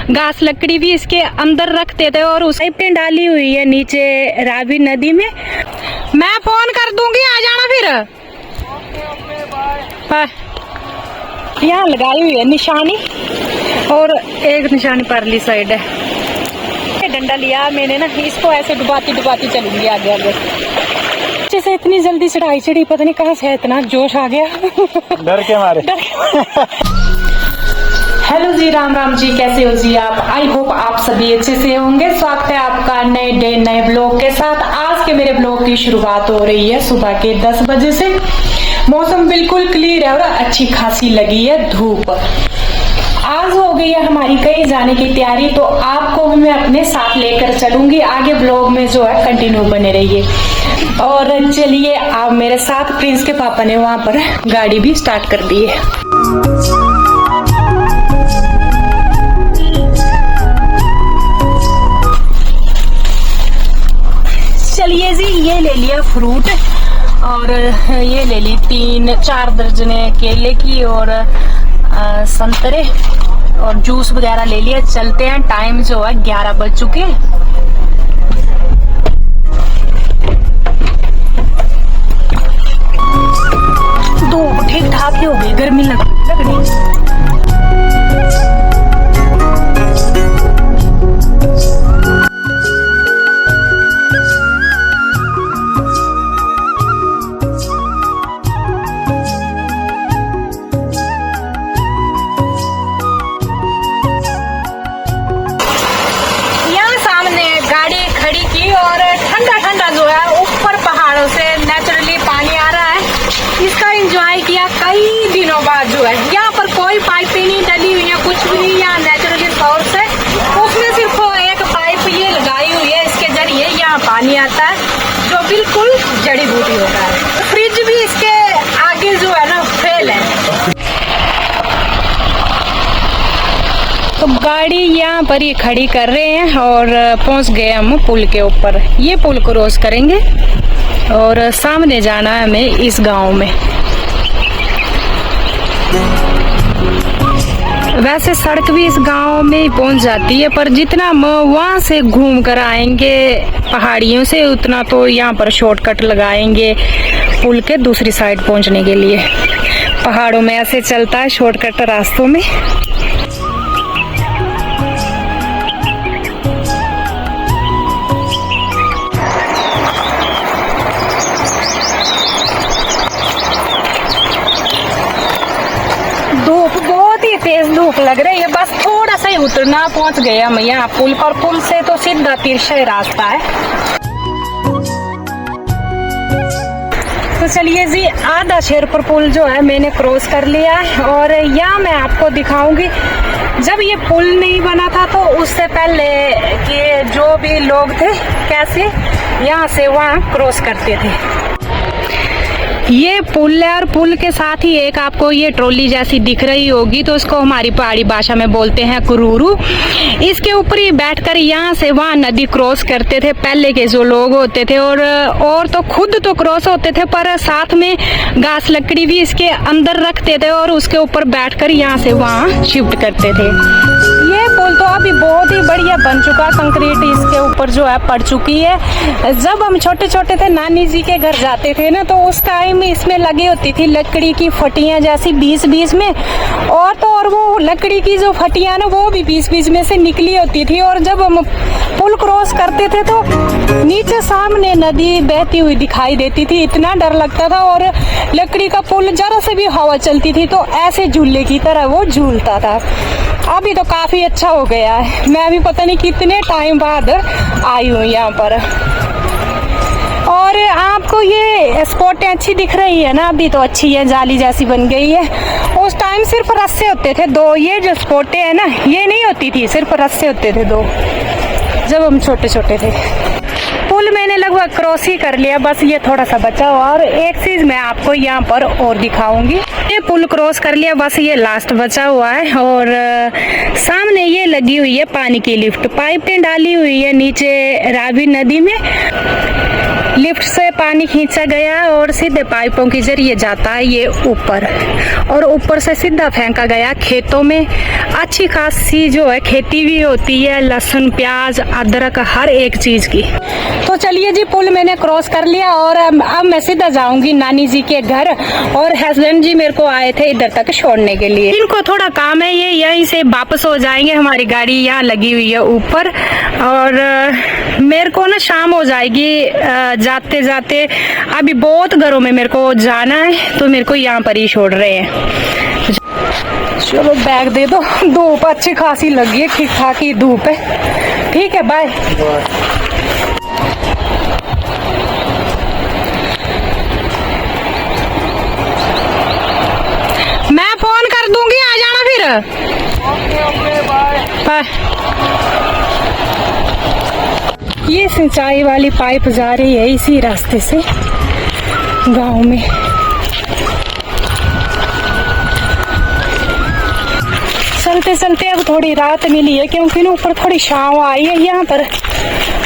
घास लकड़ी भी इसके अंदर रखते थे और उस पाइप डाली हुई है नीचे रावी नदी में। मैं फोन कर दूंगी, आ जाना फिर। यहाँ लगाई हुई है निशानी और एक निशानी परली साइड है। डंडा लिया मैंने ना, इसको ऐसे डुबाती डुबाती चलूंगी आगे आगे। जैसे इतनी जल्दी चढ़ाई चढ़ी, पता नहीं कहाँ से इतना जोश आ गया। डर के मारे। हेलो जी, राम राम जी, कैसे हो जी आप? आई होप आप सभी अच्छे से होंगे। स्वागत है आपका नए डे नए ब्लॉग के साथ। आज के मेरे ब्लॉग की शुरुआत हो रही है सुबह के 10 बजे से। मौसम बिल्कुल क्लियर है और अच्छी खासी लगी है धूप। आज हो गई है हमारी कहीं जाने की तैयारी, तो आपको भी मैं अपने साथ लेकर चलूंगी। आगे ब्लॉग में जो है कंटिन्यू बने रहिए। और चलिए आप मेरे साथ। प्रिंस के पापा ने वहां पर गाड़ी भी स्टार्ट कर दी है। चलिए जी, ये ले लिया फ्रूट और ये ले ली 3-4 दर्जने केले की और संतरे और जूस वगैरह ले लिया। चलते हैं, टाइम जो है 11 बज चुके। धूप ठीक ठाक ही हो गई, गर्मी लग रही। और ठंडा ठंडा जो है ऊपर पहाड़ों से नेचुरली पानी आ रहा है, इसका एंजॉय किया कई दिनों बाद। जो है यहाँ पर कोई पाइप नहीं डली हुई है, कुछ भी नहीं। यहाँ नेचुरली सोर्स है, उसमें सिर्फ एक पाइप ये लगाई हुई है, इसके जरिए यहाँ पानी आता है जो बिल्कुल जड़ी बूटी होता है। फ्रिज भी इसके आगे जो है ना फेल है। तो गाड़ी यहाँ पर ही खड़ी कर रहे हैं और पहुंच गए हम पुल के ऊपर। ये पुल क्रॉस करेंगे और सामने जाना है हमें इस गांव में। वैसे सड़क भी इस गांव में ही पहुंच जाती है, पर जितना हम वहां से घूम कर आएंगे पहाड़ियों से, उतना तो यहाँ पर शॉर्टकट लगाएंगे पुल के दूसरी साइड पहुंचने के लिए। पहाड़ों में ऐसे चलता है शॉर्टकट रास्तों में। धूप बहुत ही तेज धूप लग रही है, बस थोड़ा सा ही उतरना, पहुंच गए हम यहाँ पुल पर। पुल से तो सीधा तिरछा रास्ता है। तो चलिए जी, आधा शेरपुर पुल जो है मैंने क्रॉस कर लिया है और यहाँ मैं आपको दिखाऊंगी जब ये पुल नहीं बना था तो उससे पहले के जो भी लोग थे कैसे यहाँ से वहाँ क्रॉस करते थे। ये पुल है और पुल के साथ ही एक आपको ये ट्रॉली जैसी दिख रही होगी, तो उसको हमारी पहाड़ी भाषा में बोलते हैं कुरूरू। इसके ऊपर ही बैठकर यहाँ से वहाँ नदी क्रॉस करते थे पहले के जो लोग होते थे। और तो खुद तो क्रॉस होते थे, पर साथ में घास लकड़ी भी इसके अंदर रखते थे और उसके ऊपर बैठकर यहाँ से वहाँ शिफ्ट करते थे। ये पुल तो अभी बहुत ही बढ़िया बन चुका, कंक्रीट इसके ऊपर जो है पड़ चुकी है। जब हम छोटे छोटे थे नानी जी के घर जाते थे ना, तो उस टाइम इसमें लगी होती थी लकड़ी की फटियां जैसी बीच में, और वो लकड़ी की जो फटियां ना वो भी बीच में से निकली होती थी। और जब हम पुल क्रॉस करते थे तो नीचे सामने नदी बहती हुई दिखाई देती थी, इतना डर लगता था। और लकड़ी का पुल जरा से भी हवा चलती थी तो ऐसे झूले की तरह वो झूलता था। अभी तो काफी अच्छा हो गया है। मैं अभी पता नहीं कितने टाइम बाद आई हूँ यहाँ पर। और आपको ये स्पॉटें अच्छी दिख रही है ना, अभी तो अच्छी है, जाली जैसी बन गई है। उस टाइम सिर्फ रस्से होते थे 2, ये जो स्पॉटें है ना ये नहीं होती थी, सिर्फ रस्से होते थे 2 जब हम छोटे छोटे थे। पुल मैंने लगभग क्रॉस ही कर लिया, बस ये थोड़ा सा बचा हुआ। और एक चीज मैं आपको यहाँ पर और दिखाऊंगी, ये पुल क्रॉस कर लिया, बस ये लास्ट बचा हुआ है। और सामने ये लगी हुई है पानी की लिफ्ट, पाइपें डाली हुई है नीचे रावी नदी में। लिफ्ट से पानी खींचा गया और सीधे पाइपों के जरिए जाता है ये ऊपर, और ऊपर से सीधा फेंका गया खेतों में। अच्छी खासी जो है खेती भी होती है, लहसुन प्याज अदरक हर एक चीज की। तो चलिए जी, पुल मैंने क्रॉस कर लिया और अब मैं सीधा जाऊंगी नानी जी के घर। और हस्बैंड जी मेरे को आए थे इधर तक छोड़ने के लिए, इनको थोड़ा काम है, ये यहीं से वापस हो जाएंगे। हमारी गाड़ी यहाँ लगी हुई है ऊपर, और मेरे को ना शाम हो जाएगी जाते जाते। अभी बहुत घरों में मेरे को जाना है, तो मेरे को यहाँ पर ही छोड़ रहे हैं। चलो बैग दे दो, धूप अच्छी खासी लगी है, ठीक ठाक ही धूप है। ठीक है, बाय। मैं फोन कर दूंगी, आ जाना फिर। Okay bye. ये सिंचाई वाली पाइप जा रही है इसी रास्ते से गांव में। चलते चलते अब थोड़ी रात मिली है, क्योंकि ना ऊपर थोड़ी छांव आई है। यहाँ पर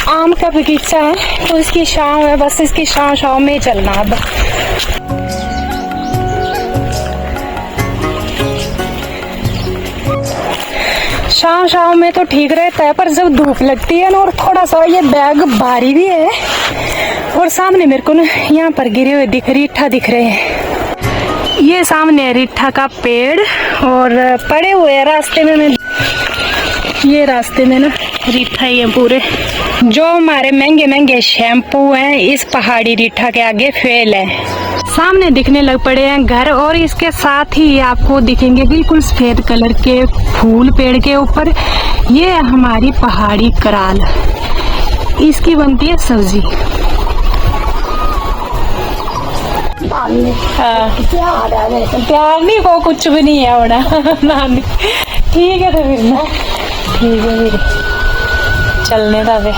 आम का बगीचा है, तो इसकी छांव है, बस इसकी छांव में चलना। अब शाम में तो ठीक रहता है, पर जब धूप लगती है ना, और थोड़ा सा ये बैग भारी भी है, और सामने मेरे को ना यहाँ पर गिरे हुए रिठा दिख रहे हैं। ये सामने है रिठा का पेड़, और पड़े हुए है रास्ते में। ये रास्ते में ना रिठा ही है पूरे। जो हमारे महंगे महंगे शैम्पू हैं इस पहाड़ी रिठा के आगे फेल है। सामने दिखने लग पड़े हैं घर, और इसके साथ ही आपको दिखेंगे बिल्कुल सफेद कलर के फूल पेड़ के ऊपर। ये है हमारी पहाड़ी कराल, इसकी बनती है सब्जी। प्यार नहीं को कुछ भी नहीं है होना। ठीक है, तो फिर ना ठीक है, फिर चलने का वे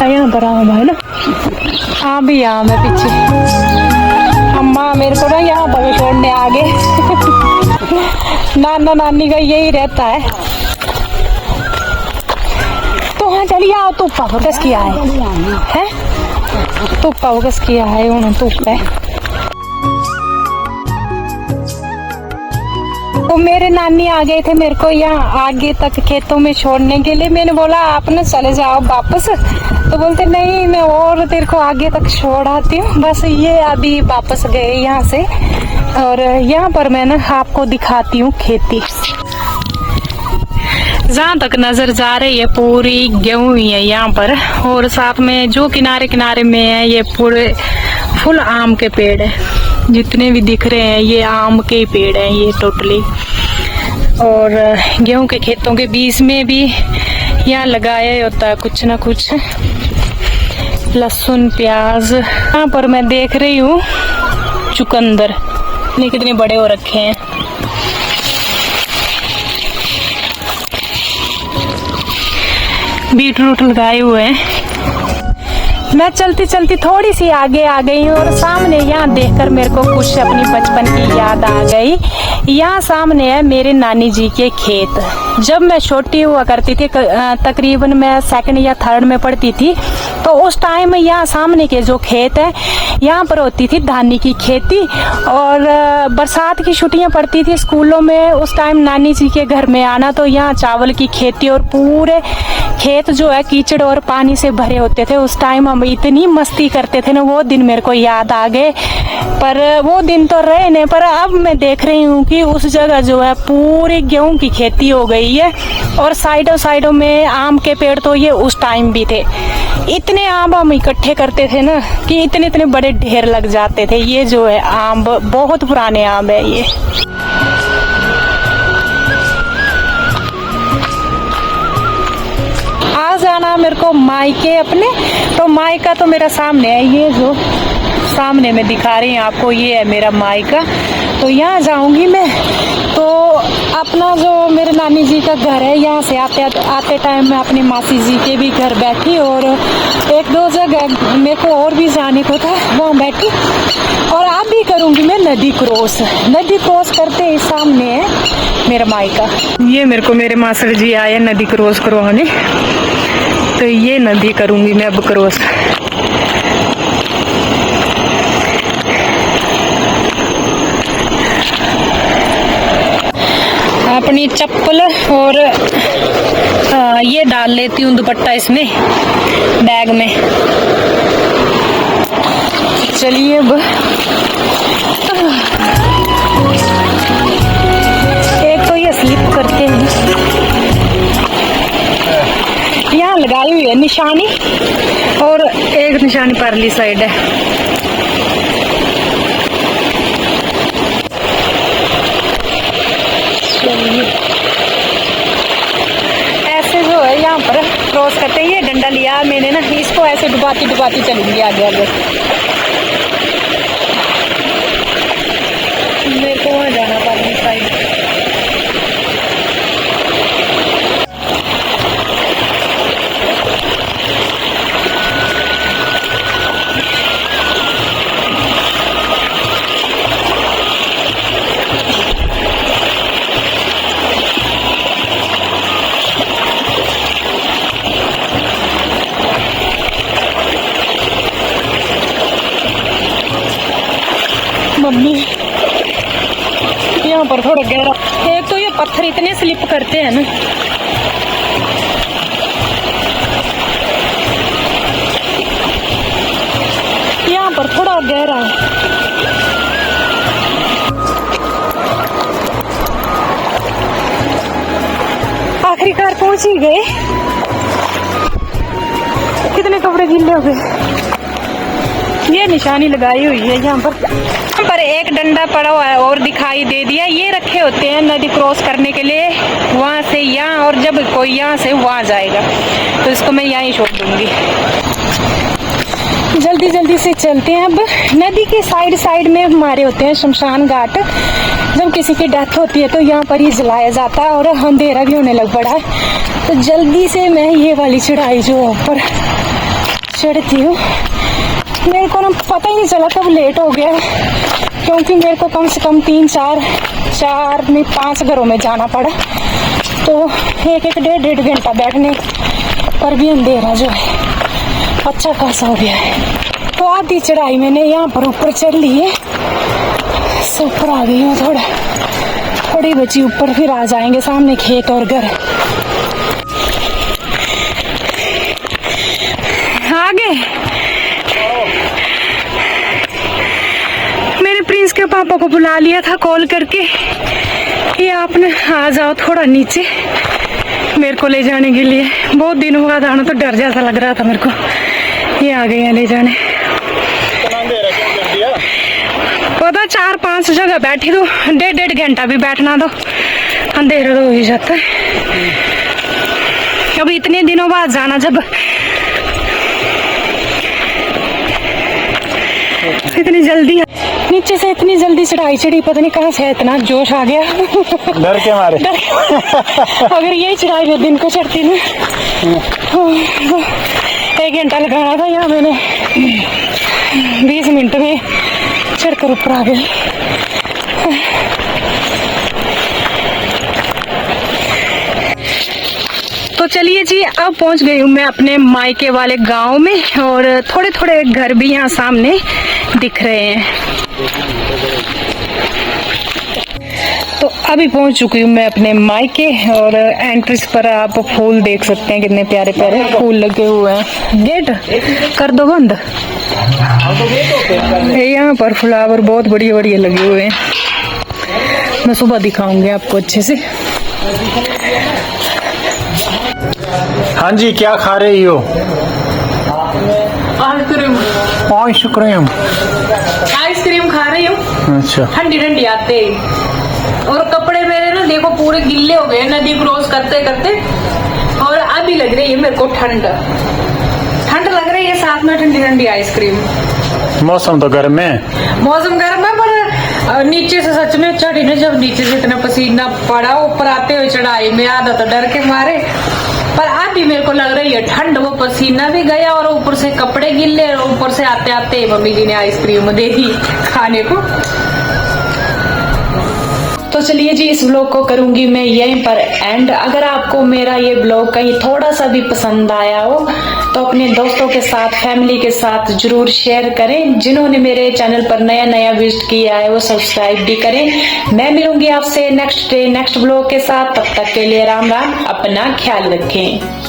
यहाँ पर आम है ना। हाँ भी आम है पीछे। अम्मा मेरे को ना यहाँ पर छोड़ने आ गए। नाना नानी का यही रहता है। तो हाँ चलिए आओ, तुप्पा कस किया है, तुप्पा कस किया है, उन्होंने तुप है। तो मेरे नानी आ गए थे मेरे को यहाँ आगे तक खेतों में छोड़ने के लिए। मैंने बोला आप ना चले जाओ वापस, तो बोलते नहीं मैं और तेरे को आगे तक छोड़ आती हूँ। बस ये अभी वापस गए यहाँ से, और यहाँ पर मैं ना आपको दिखाती हूँ खेती। जहाँ तक नजर जा रही है पूरी गेहूं ही है यहाँ पर, और साथ में जो किनारे किनारे में है ये पूरे फुल आम के पेड़ है। जितने भी दिख रहे हैं ये आम के पेड़ हैं ये टोटली। और गेहूं के खेतों के बीच में भी यहाँ लगाया होता है कुछ ना कुछ, लहसुन प्याज। यहाँ पर मैं देख रही हूँ चुकंदर, कितने बड़े हो रखे हैं। बीटरूट लगाए हुए हैं। मैं चलती चलती थोड़ी सी आगे आ गई हूँ, और सामने यहाँ देखकर मेरे को कुछ अपनी बचपन की याद आ गई। यहाँ सामने है मेरे नानी जी के खेत। जब मैं छोटी हुआ करती थी, तकरीबन मैं 2nd या 3rd में पढ़ती थी, तो उस टाइम यहाँ सामने के जो खेत है यहाँ पर होती थी धानी की खेती। और बरसात की छुट्टियाँ पड़ती थी स्कूलों में, उस टाइम नानी जी के घर में आना, तो यहाँ चावल की खेती, और पूरे खेत जो है कीचड़ और पानी से भरे होते थे। उस टाइम हम इतनी मस्ती करते थे ना, वो दिन मेरे को याद आ गए। पर वो दिन तो रहे नहीं, पर अब मैं देख रही हूँ कि उस जगह जो है पूरी गेहूं की खेती हो गई है, और साइडों में आम के पेड़ तो ये उस टाइम भी थे। इतने आम हम इकट्ठे करते थे ना कि इतने बड़े ढेर लग जाते थे। ये जो है आम बहुत पुराने आम है ये। आ जाना मेरे को मायके अपने, तो मायका तो मेरा सामने है, ये जो सामने में दिखा रही हूँ आपको, ये है मेरा मायका। तो यहाँ जाऊंगी मैं। तो अपना जो मेरे नानी जी का घर है, यहाँ से आते टाइम मैं अपनी मासी जी के भी घर बैठी और एक दो जगह मेरे को और भी जाने को था, वहाँ बैठी। और अब भी करूँगी मैं नदी क्रॉस करते ही सामने है मेरा मायका। ये मेरे को मेरे मासड़ जी आए नदी क्रॉस करवाने, तो ये नदी करूँगी मैं अब क्रॉस। अपनी चप्पल और ये डाल लेती हूँ दुपट्टा इसमें बैग में। चलिए अब एक तो ये स्लिप करते हैं, यहाँ लगाई हुई है निशानी और एक निशानी परली साइड है। ऐसे जो है यहाँ पर क्रॉस करते हैं, ये डंडा लिया मैंने ना, इसको ऐसे डुबाती डुबाती चलूंगी आगे आगे। मेरे को वहाँ जाना परली साइड। मम्मी यहाँ पर थोड़ा गहरा, एक तो ये पत्थर इतने स्लिप करते हैं ना। यहाँ पर थोड़ा गहरा है। आखिरकार पहुंच ही गए। कितने कपड़े गीले हो गए। ये निशानी लगाई हुई है यहाँ पर एक डंडा पड़ा हुआ है और दिखाई दे दिया। ये रखे होते हैं नदी क्रॉस करने के लिए, वहाँ से यहाँ, और जब कोई यहाँ से वहाँ जाएगा तो इसको मैं यहाँ ही छोड़ दूंगी। जल्दी जल्दी से चलते हैं। अब नदी के साइड में हमारे होते हैं शमशान घाट। जब किसी की डेथ होती है तो यहाँ पर ही जलाया जाता है और अंधेरा भी होने लग पड़ा है, तो जल्दी से मैं ये वाली चढ़ाई जो ऊपर चढ़ती हूँ। मेरे को ना पता ही नहीं चला कब लेट हो गया, क्योंकि मेरे को कम से कम 3-4 नहीं 5 घरों में जाना पड़ा, तो एक डेढ़ घंटा बैठने पर भी अंधेरा जो है अच्छा खासा हो गया है। तो आधी चढ़ाई मैंने यहाँ पर ऊपर चढ़ ली है, ऊपर आ गई हूँ। थोड़ी बची ऊपर, फिर आ जाएंगे सामने खेत और घर। आगे मैंने प्रिंस के पापा को बुला लिया था कॉल करके, ये आपने आ जाओ थोड़ा नीचे मेरे को ले जाने के लिए। बहुत दिनों बाद आना तो डर जैसा लग रहा था मेरे को। ये आ गए हैं ले जाने। पता 4-5 जगह बैठी तो डेढ़ घंटा भी बैठना तो अंधेरा तो हो ही जाता है। अब इतने दिनों बाद जाना, जब इतनी जल्दी नीचे से इतनी जल्दी चढ़ाई चढ़ी, पता नहीं कहाँ से इतना जोश आ गया। डर के मारे। अगर यही चढ़ाई में दिन को चढ़ती ना, 1 घंटा लगाना था, यहाँ मैंने 20 मिनट में चढ़कर ऊपर आ गई। तो चलिए जी, अब पहुंच गई हूँ मैं अपने मायके वाले गांव में, और थोड़े थोड़े घर भी यहाँ सामने दिख रहे हैं। तो अभी पहुंच चुकी हूँ मैं अपने मायके, और एंट्रेंस पर आप फूल देख सकते हैं, कितने प्यारे प्यारे फूल लगे हुए हैं। गेट कर दो बंद। यहाँ पर फ्लावर बहुत बढ़िया बढ़िया लगे हुए हैं। मैं सुबह दिखाऊंगी आपको अच्छे से। हाँ जी, क्या खा रही हो? आइसक्रीम। आइसक्रीम खा रही हूँ। अच्छा। ठंडी ठंडी आते, और कपड़े मेरे ना देखो पूरे गिल्ले हो गए नदी क्रॉस करते करते, और अभी लग रही है मेरे को ठंड लग रही है, साथ में ठंडी ठंडी आइसक्रीम। मौसम तो गर्म है। मौसम गर्म है, पर और नीचे से सच में चढ़ी ना, जब नीचे से इतना पसीना पड़ा, ऊपर आते हुए चढ़ाई में आधा तो डर के मारे, पर अब भी मेरे को लग रही है ठंड, वो पसीना भी गया और ऊपर से कपड़े गिले, और ऊपर से आते आते मम्मी जी ने आइसक्रीम दे दी खाने को। तो चलिए जी, इस ब्लॉग को करूंगी मैं यहीं पर एंड। अगर आपको मेरा ये ब्लॉग कहीं थोड़ा सा भी पसंद आया हो तो अपने दोस्तों के साथ, फैमिली के साथ जरूर शेयर करें। जिन्होंने मेरे चैनल पर नया नया विजिट किया है वो सब्सक्राइब भी करें। मैं मिलूंगी आपसे नेक्स्ट डे नेक्स्ट ब्लॉग के साथ, तब तक के लिए राम राम, अपना ख्याल रखें।